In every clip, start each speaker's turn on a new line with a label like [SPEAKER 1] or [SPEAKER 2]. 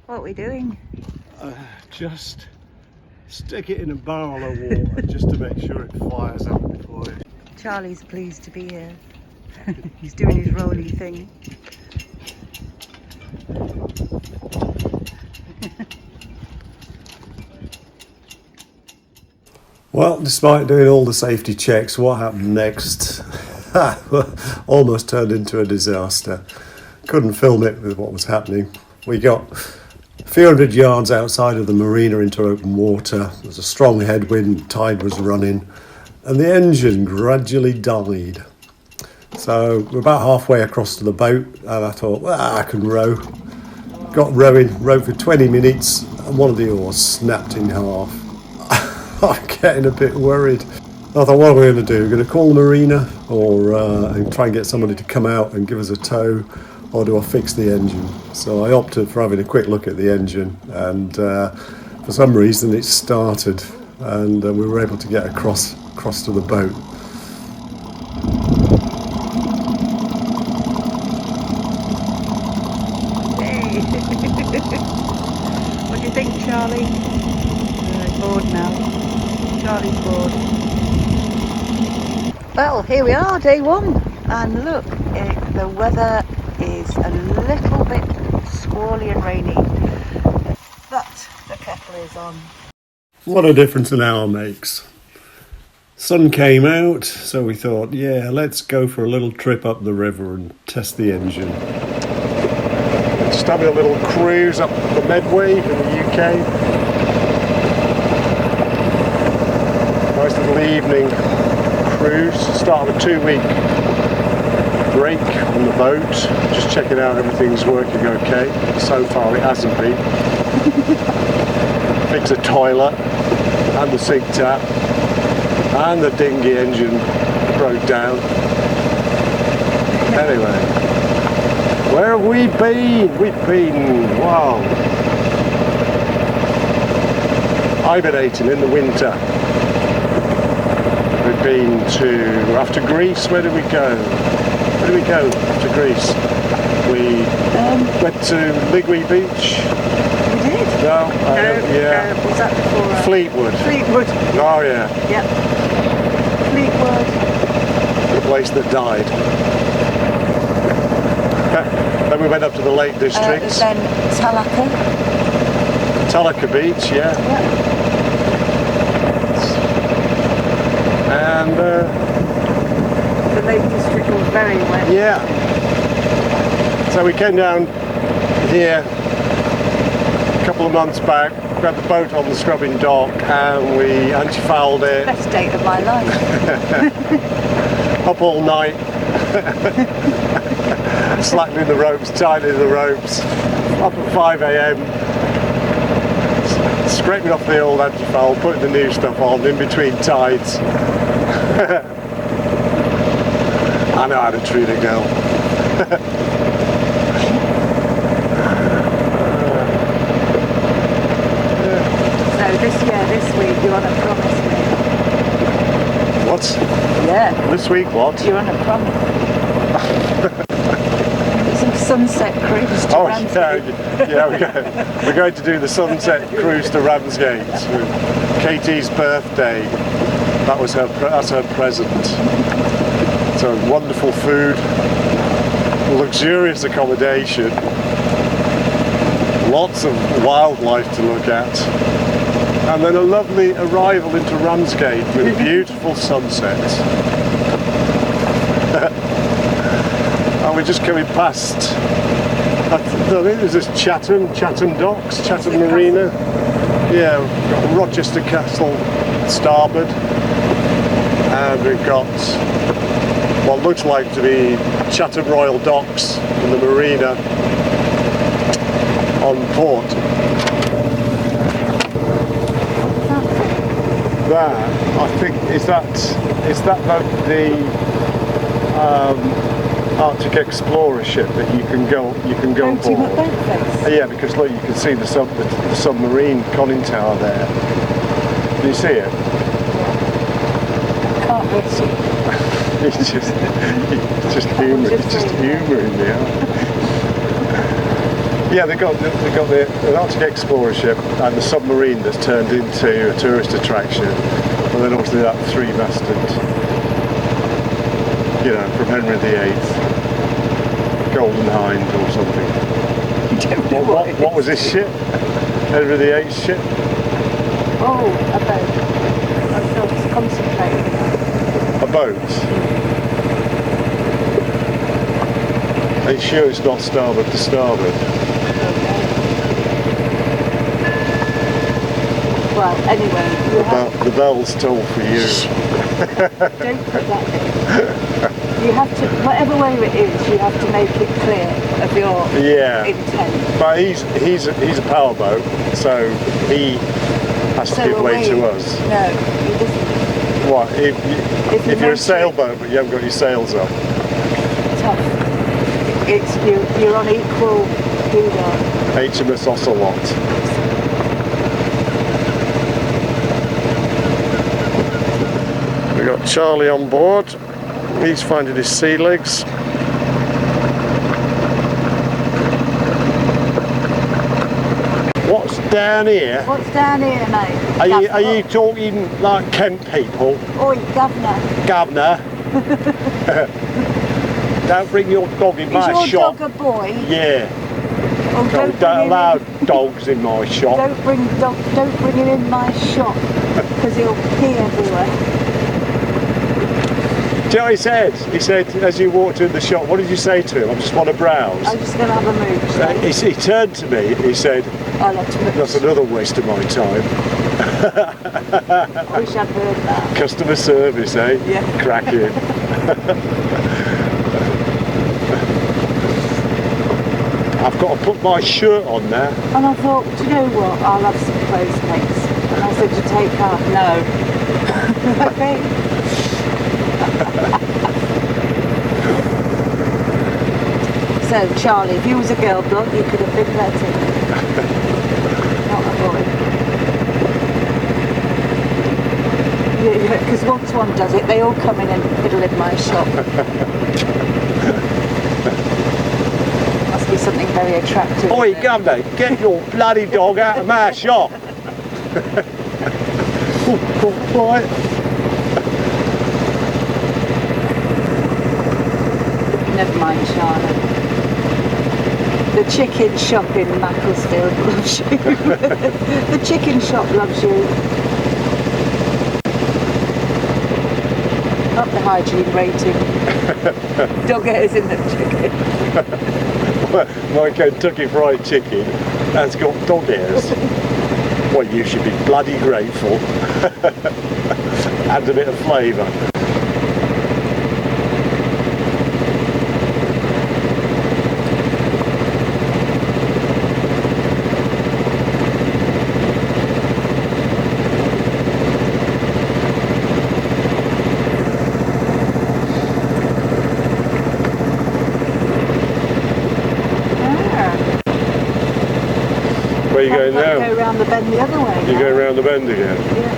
[SPEAKER 1] What are we doing?
[SPEAKER 2] Just stick it in a barrel of water just to make sure it fires up before it.
[SPEAKER 1] Charlie's pleased to be here. He's doing his rolling thing.
[SPEAKER 2] Well, despite doing all the safety checks, what happened next almost turned into a disaster. Couldn't film it with what was happening. We got a few hundred yards outside of the marina into open water. There was a strong headwind, tide was running, and the engine gradually died. So we're about halfway across to the boat, and I thought, well, I can row. Got rowed for 20 minutes, and one of the oars snapped in half. I'm getting a bit worried. I thought, what are we going to do? We're going to call the marina, or and try and get somebody to come out and give us a tow, or do I fix the engine? So I opted for having a quick look at the engine, and for some reason it started, and we were able to get across to the boat.
[SPEAKER 1] Hey! What do you think, Charlie? Bored now. Charlie's bored. Well, here we are, day one, and look, the weather is a little bit squally and rainy, but the kettle is on.
[SPEAKER 2] What a difference an hour makes. Sun came out, so we thought, yeah, let's go for a little trip up the river and test the engine. Just having a little cruise up the Medway in the UK. Nice little evening cruise, start of a 2-week break on the boat, just checking out everything's working okay. So far it hasn't been. Fix the toilet and the sink tap, and the dinghy engine broke down. Anyway, where have we been? We've been, wow, hibernating in the winter. We've been after Greece, where did we go? Where did we go after Greece? We went to Medway Beach.
[SPEAKER 1] We did?
[SPEAKER 2] No, yeah.
[SPEAKER 1] Was that before?
[SPEAKER 2] Fleetwood.
[SPEAKER 1] Fleetwood.
[SPEAKER 2] Oh yeah.
[SPEAKER 1] Yep. Fleetwood.
[SPEAKER 2] The place that died. Then we went up to the Lake District.
[SPEAKER 1] Then
[SPEAKER 2] Talaka Beach, yeah.
[SPEAKER 1] Yep.
[SPEAKER 2] And
[SPEAKER 1] the Lake District was very wet.
[SPEAKER 2] yeah. So we came down here a couple of months back. We had the boat on the scrubbing dock, and we anti-fouled it.
[SPEAKER 1] Best date of my life.
[SPEAKER 2] Up all night. Slackening the ropes, tightening the ropes. Up at 5 a.m. Scraping off the old anti-foul, putting the new stuff on in between tides. I know how to treat a girl.
[SPEAKER 1] So this week you're on a promise, mate.
[SPEAKER 2] What?
[SPEAKER 1] Yeah.
[SPEAKER 2] This week what?
[SPEAKER 1] You're on a promise. Some sunset cruise to Ramsgate.
[SPEAKER 2] We're going to do the sunset cruise to Ramsgate. Katie's birthday. That's her present. So wonderful food, luxurious accommodation, lots of wildlife to look at, and then a lovely arrival into Ramsgate with beautiful sunsets. And we're just coming past, I think this is Chatham Docks, Chatham Marina. Yeah, we've got Rochester Castle starboard, and we've got what looks like to be Chatham Royal Docks in the Marina on port. There, I think, is that the Arctic Explorer ship that you can go on board? Yeah, because look, you can see the submarine conning tower there. Do you see it?
[SPEAKER 1] Can't miss it.
[SPEAKER 2] It's just humouring me. Yeah, they got the Arctic Explorer ship and the submarine that's turned into a tourist attraction, and then obviously that three-masted, you know, from Henry VIII, Golden Hind or something. What was this ship? Henry VIII's ship?
[SPEAKER 1] Oh, a boat. I was concentrating.
[SPEAKER 2] A boat? Are you sure it's not starboard to starboard?
[SPEAKER 1] Well, anyway,
[SPEAKER 2] the bell's toll for you.
[SPEAKER 1] Don't put that in. You have to, whatever way it is, you have to make it clear of your intent.
[SPEAKER 2] But he's a powerboat, so he has to give way to us.
[SPEAKER 1] No, he doesn't.
[SPEAKER 2] What? If you're a sailboat but you haven't got your sails up?
[SPEAKER 1] Tough. You're on equal doodah.
[SPEAKER 2] HMS Ocelot. We got Charlie on board. He's finding his sea legs. What's down here?
[SPEAKER 1] What's down here, mate?
[SPEAKER 2] Are you talking like Kent people?
[SPEAKER 1] Oi, governor.
[SPEAKER 2] Governor. Don't bring your dog in my shop.
[SPEAKER 1] Is your dog a boy?
[SPEAKER 2] Yeah.
[SPEAKER 1] Oh,
[SPEAKER 2] don't allow dogs in my shop.
[SPEAKER 1] Don't bring him in my shop because he'll pee everywhere.
[SPEAKER 2] Do you know what he said? He said, as you walked in the shop, what did you say to him? I just want to browse.
[SPEAKER 1] I'm just going to have a mooch.
[SPEAKER 2] He turned to me, he said,
[SPEAKER 1] I'll have to mooch.
[SPEAKER 2] That's another waste of my time.
[SPEAKER 1] I wish I'd heard that.
[SPEAKER 2] Customer service, eh?
[SPEAKER 1] Yeah.
[SPEAKER 2] Cracking. I've got to put my shirt on now.
[SPEAKER 1] And I thought, do you know what? I'll have some clothes mates. And I said, you take half? No. Okay. So, Charlie, if you was a girl blog, you could have been letting. Not a boy. Yeah, because once one does it, they all come in and fiddle in my shop. Must be something very attractive.
[SPEAKER 2] Oi, governor, get your bloody dog out of my shop. Oh, quiet.
[SPEAKER 1] Never mind, Charlotte. The chicken shop in Macclesfield loves you. The chicken shop loves you. Up the hygiene rating. Dog hairs in the chicken.
[SPEAKER 2] My Kentucky Fried Chicken has got dog hairs. Well, you should be bloody grateful. Adds a bit of flavour. Where are you going now?
[SPEAKER 1] Go round the bend the other way.
[SPEAKER 2] You're going round the bend again?
[SPEAKER 1] Yeah.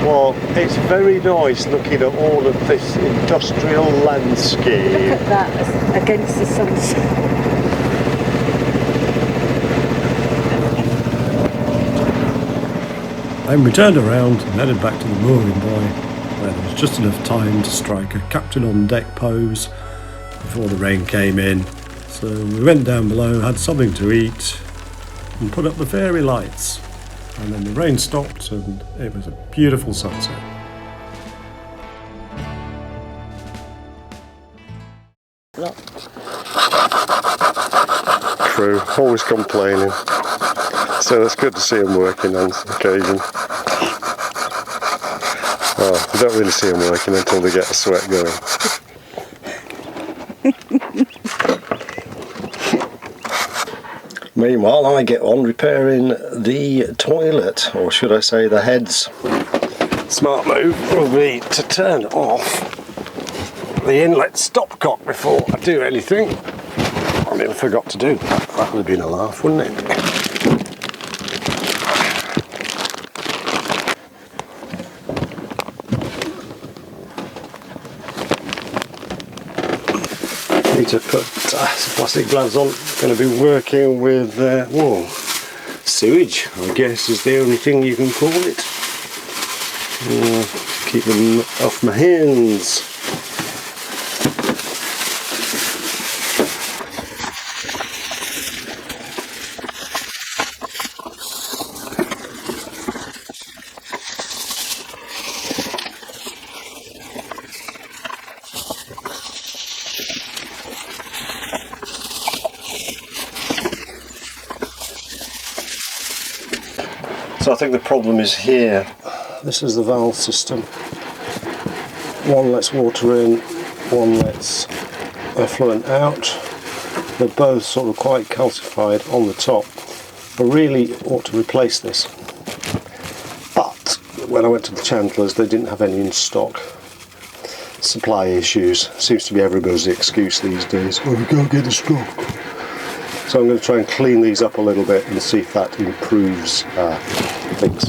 [SPEAKER 2] Well, it's very nice looking at all of this industrial landscape.
[SPEAKER 1] Look at that against the sunset.
[SPEAKER 2] Then we turned around and headed back to the mooring buoy, where there was just enough time to strike a captain on deck pose before the rain came in. So we went down below, had something to eat, and put up the fairy lights. And then the rain stopped and it was a beautiful sunset. Crew, always complaining. So it's good to see them working on occasion. Well, you don't really see them working until they get the sweat going. Meanwhile, I get on repairing the toilet, or should I say the heads. Smart move will be to turn off the inlet stopcock before I do anything. I nearly forgot to do that. That would have been a laugh, wouldn't it? Need to put some plastic gloves on. Going to be working with sewage, I guess, is the only thing you can call it. Keep them off my hands. So I think the problem is here. This is the valve system. One lets water in, one lets effluent out. They're both sort of quite calcified on the top. I really ought to replace this. But when I went to the chandlers, they didn't have any in stock. Supply issues. Seems to be everybody's excuse these days. Oh, we can't get the stock. So I'm going to try and clean these up a little bit and see if that improves things.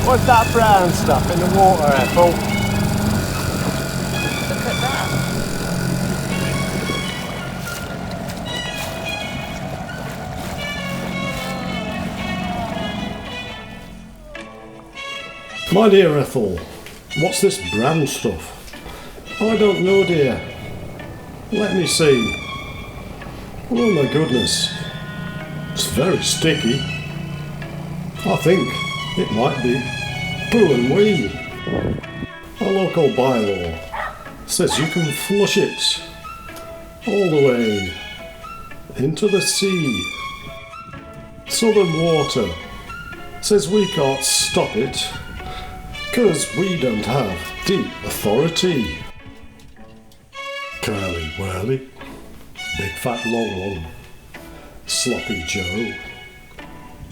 [SPEAKER 2] What's that brown stuff in the water, Ethel?
[SPEAKER 1] Look at that.
[SPEAKER 2] My dear Ethel, what's this brown stuff? Oh, I don't know, dear. Let me see. Oh my goodness. It's very sticky. I think it might be poo and wee. A local bylaw says you can flush it all the way into the sea. Southern Water says we can't stop it because we don't have the authority. Curly whirly, big fat long one, sloppy Joe.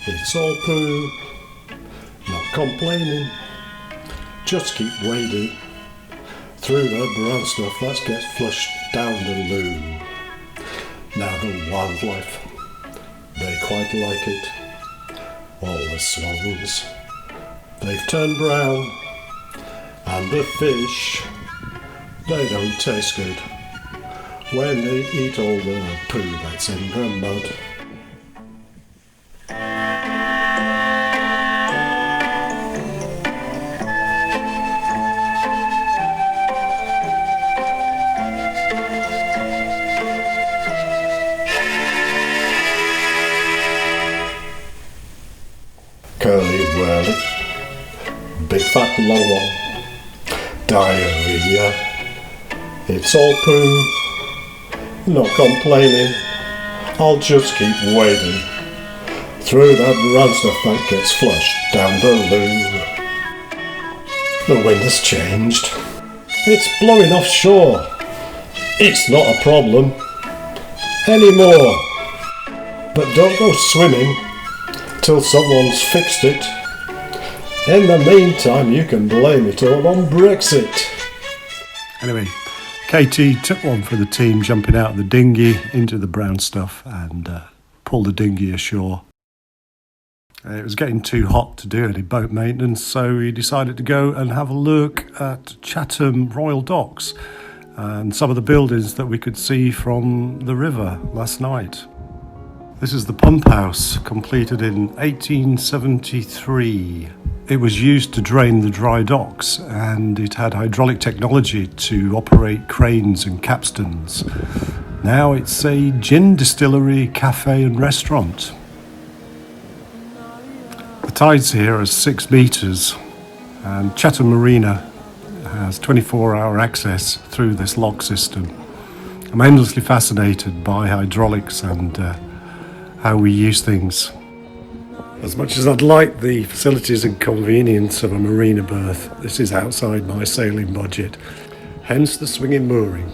[SPEAKER 2] It's all poo, not complaining, just keep wading through the brown stuff that gets flushed down the loo. Now the wildlife, they quite like it. All the swans, they've turned brown, and the fish, they don't taste good when they eat all the poo that's in the mud. Curly whirly, big fat long one, diarrhea, it's all poo, not complaining, I'll just keep wading through the brown stuff that gets flushed down the loo. The wind has changed, it's blowing offshore, it's not a problem anymore, but don't go swimming till someone's fixed it. In the meantime, you can blame it all on Brexit. Anyway, Katie took one for the team, jumping out of the dinghy into the brown stuff and pulled the dinghy ashore. It was getting too hot to do any boat maintenance, so we decided to go and have a look at Chatham Royal Docks and some of the buildings that we could see from the river last night. This is the pump house, completed in 1873. It was used to drain the dry docks, and it had hydraulic technology to operate cranes and capstans. Now it's a gin distillery, cafe and restaurant. The tides here are 6 metres, and Chatham Marina has 24-hour access through this lock system. I'm endlessly fascinated by hydraulics and how we use things. As much as I'd like the facilities and convenience of a marina berth, this is outside my sailing budget, hence the swinging mooring.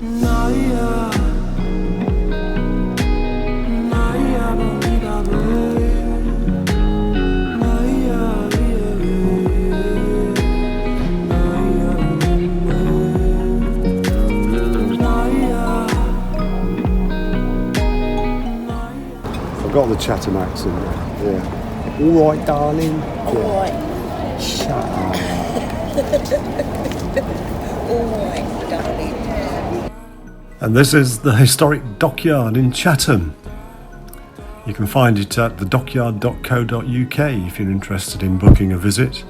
[SPEAKER 2] I've got the Chatham accent there. Yeah. All right, darling.
[SPEAKER 1] All right.
[SPEAKER 2] Shut up.
[SPEAKER 1] All right, darling.
[SPEAKER 2] And this is the Historic Dockyard in Chatham. You can find it at thedockyard.co.uk if you're interested in booking a visit.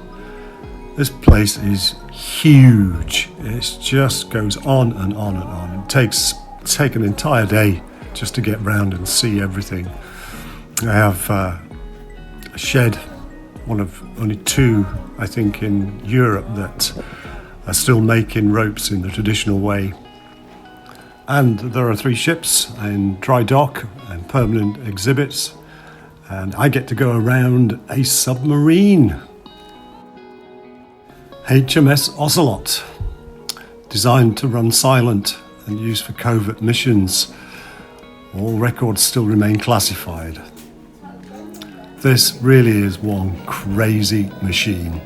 [SPEAKER 2] This place is huge. It just goes on and on and on. It take an entire day just to get round and see everything. I have a shed, one of only two, I think, in Europe that are still making ropes in the traditional way. And there are 3 ships in dry dock and permanent exhibits. And I get to go around a submarine. HMS Ocelot, designed to run silent and used for covert missions. All records still remain classified. This really is one crazy machine.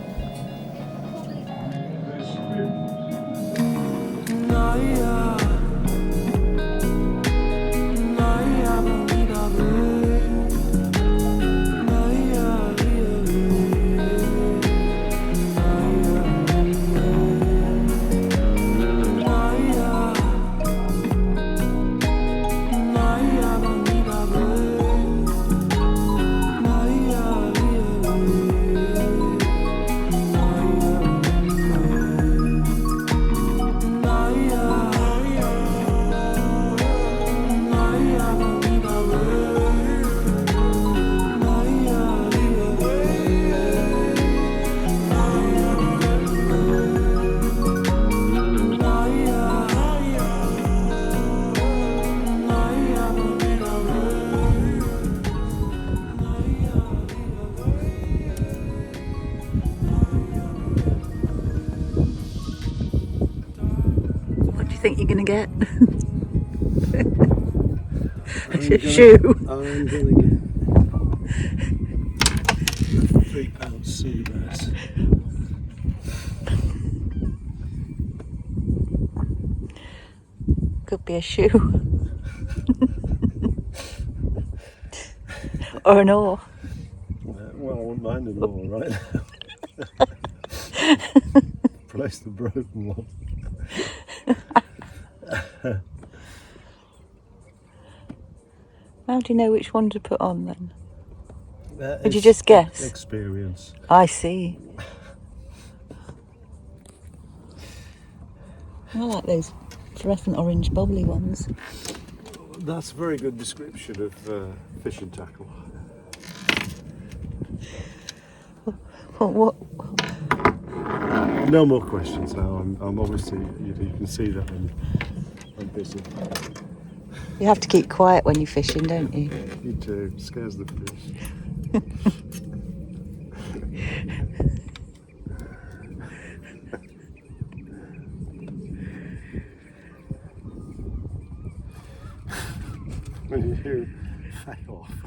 [SPEAKER 1] What do you think you're going to get? A shoe.
[SPEAKER 2] I'm going to get a £3 sea bass.
[SPEAKER 1] Could be a shoe. Or an oar.
[SPEAKER 2] Well, I wouldn't mind an oar right now. Replace the broken one.
[SPEAKER 1] How do you know which one to put on then? Would you just guess?
[SPEAKER 2] Experience.
[SPEAKER 1] I see. I like those fluorescent orange bubbly ones.
[SPEAKER 2] That's a very good description of fishing tackle.
[SPEAKER 1] What?
[SPEAKER 2] No more questions now. I'm obviously, you can see that I'm busy.
[SPEAKER 1] You have to keep quiet when you're fishing, don't you?
[SPEAKER 2] You do. It scares the fish. When you fail off.